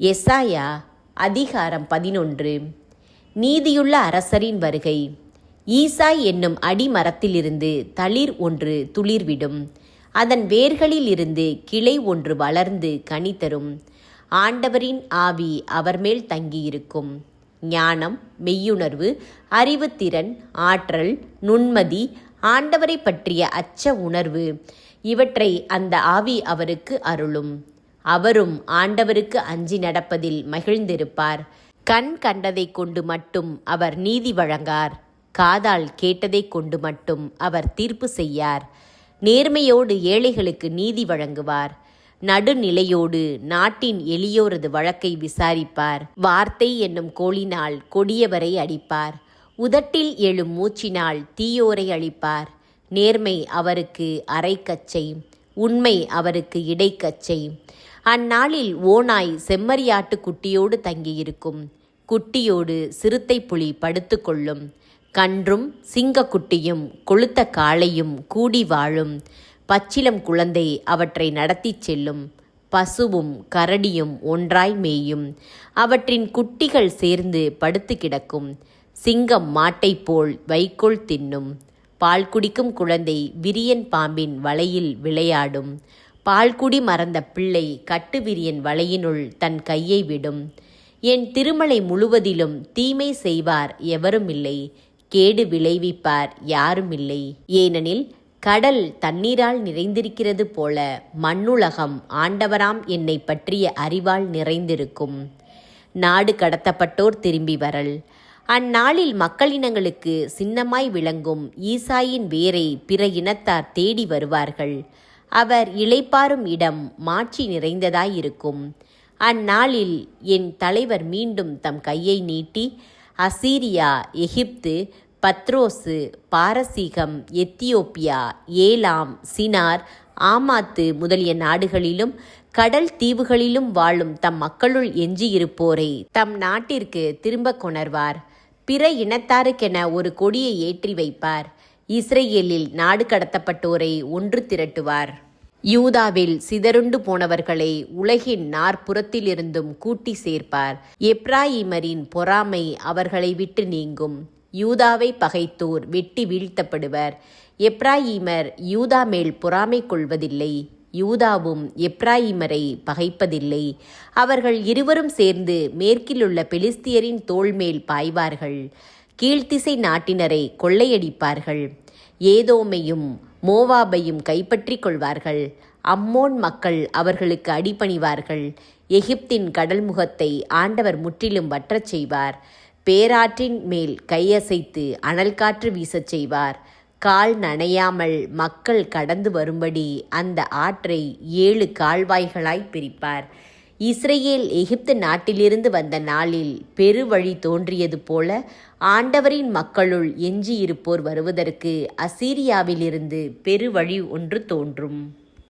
எசாயா அதிகாரம் 11. நீதியுள்ள அரசரின் வருகை. ஈசாய் என்னும் அடிமரத்திலிருந்து தளிர் ஒன்று துளிர்விடும். அதன் வேர்களில் இருந்து கிளை ஒன்று வளர்ந்து கனி தரும். ஆண்டவரின் ஆவி அவர் மேல் தங்கியிருக்கும். ஞானம், மெய்யுணர்வு, அறிவுத்திறன், ஆற்றல், நுண்மதி, ஆண்டவரை பற்றிய அச்ச உணர்வு இவற்றை அந்த ஆவி அவருக்கு அருளும். அவரும் ஆண்டவருக்கு அஞ்சி நடப்பதில் மகிழ்ந்திருப்பார். கண் கண்டதை கொண்டு மட்டும் அவர் நீதி வழங்கார். காதால் கேட்டதை கொண்டு மட்டும் அவர் தீர்ப்பு செய்யார். நேர்மையோடு ஏழைகளுக்கு நீதி வழங்குவார். நடுநிலையோடு நாட்டின் எளியோரது வழக்கை விசாரிப்பார். வார்த்தை என்னும் கோலினால் கொடியவரை அடிப்பார். உதட்டில் எழும் மூச்சினால் தீயோரை அழிப்பார். நேர்மை அவருக்கு அரைக்கச்சை, உண்மை அவருக்கு இடைக்கச்சை. அந்நாளில் ஓநாய் செம்மறியாட்டு குட்டியோடு தங்கியிருக்கும். குட்டியோடு சிறுத்தை புலி படுத்து கொள்ளும். கன்றும் சிங்கக்குட்டியும் கொழுத்த காளையும் கூடி வாழும். பச்சிலம் குழந்தை அவற்றை நடத்திச் செல்லும். பசுவும் கரடியும் ஒன்றாய் மேயும். அவற்றின் குட்டிகள் சேர்ந்து படுத்து கிடக்கும். சிங்கம் மாட்டைப் போல் வைக்கோல் தின்னும். பால் குடிக்கும் குழந்தை விரியன் பாம்பின் வலையில் விளையாடும். பால்குடி மறந்த பிள்ளை கட்டுவிரியன் வலையினுள் தன் கையை விடும். என் திருமலை முழுவதிலும் தீமை செய்வார் எவருமில்லை, கேடு விளைவிப்பார் யாருமில்லை. ஏனெனில் கடல் தண்ணீரால் நிறைந்திருக்கிறது போல மண்ணுலகம் ஆண்டவராம் என்னை பற்றிய அறிவால் நிறைந்திருக்கும். நாடு கடத்தப்பட்டோர் திரும்பி வரல். அந்நாளில் மக்களினங்களுக்கு சின்னமாய் விளங்கும் ஈசாயின் வேரை பிற இனத்தார் தேடி வருவார்கள். அவர் இளைப்பாறும் இடம் மாட்சி நிறைந்ததாயிருக்கும். அந்நாளில் என் தலைவர் மீண்டும் தம் கையை நீட்டி அசீரியா, எகிப்து, பத்ரோசு, பாரசீகம், எத்தியோப்பியா, ஏலாம், சினார், ஆமாத்து முதலிய நாடுகளிலும் கடல் தீவுகளிலும் வாழும் தம் மக்களுள் எஞ்சியிருப்போரை தம் நாட்டிற்கு திரும்ப கொணர்வார். பிற இனத்தாருக்கென ஒரு கொடியை ஏற்றி வைப்பார். இஸ்ரேலில் நாடு கடத்தப்பட்டோரை ஒன்று திரட்டுவார். யூதாவில் சிதறுண்டு போனவர்களை உலகின் நாற்புறத்திலிருந்தும் கூட்டி சேர்ப்பார். எப்ராயிமரின் பொறாமை அவர்களை விட்டு நீங்கும். யூதாவை பகைத்தோர் வெட்டி வீழ்த்தப்படுவர். எப்ராயிமர் யூதா மேல் பொறாமை கொள்வதில்லை. யூதாவும் எப்ராயிமரை பகைப்பதில்லை. அவர்கள் இருவரும் சேர்ந்து மேற்கிலுள்ள பெலிஸ்தியரின் தோள் மேல் பாய்வார்கள். கீழ்த்திசை நாட்டினரை கொள்ளையடிப்பார்கள். ஏதோமையும் மோவாபையும் கைப்பற்றி கொள்வார்கள். அம்மோன் மக்கள் அவர்களுக்கு அடிபணிவார்கள். எகிப்தின் கடல் முகத்தை ஆண்டவர் முற்றிலும் வற்றச் செய்வார். பேராற்றின் மேல் கையசைத்து அனல் காற்று வீசச் செய்வார். கால் நனையாமல் மக்கள் கடந்து வரும்படி அந்த ஆற்றை 7 கால்வாய்களாய் பிரிப்பார். இஸ்ரேல் எகிப்து நாட்டிலிருந்து வந்த நாளில் பெருவழி தோன்றியது போல ஆண்டவரின் மக்களுள் எஞ்சியிருப்போர் வருவதற்கு அசீரியாவிலிருந்து பெருவழி ஒன்று தோன்றும்.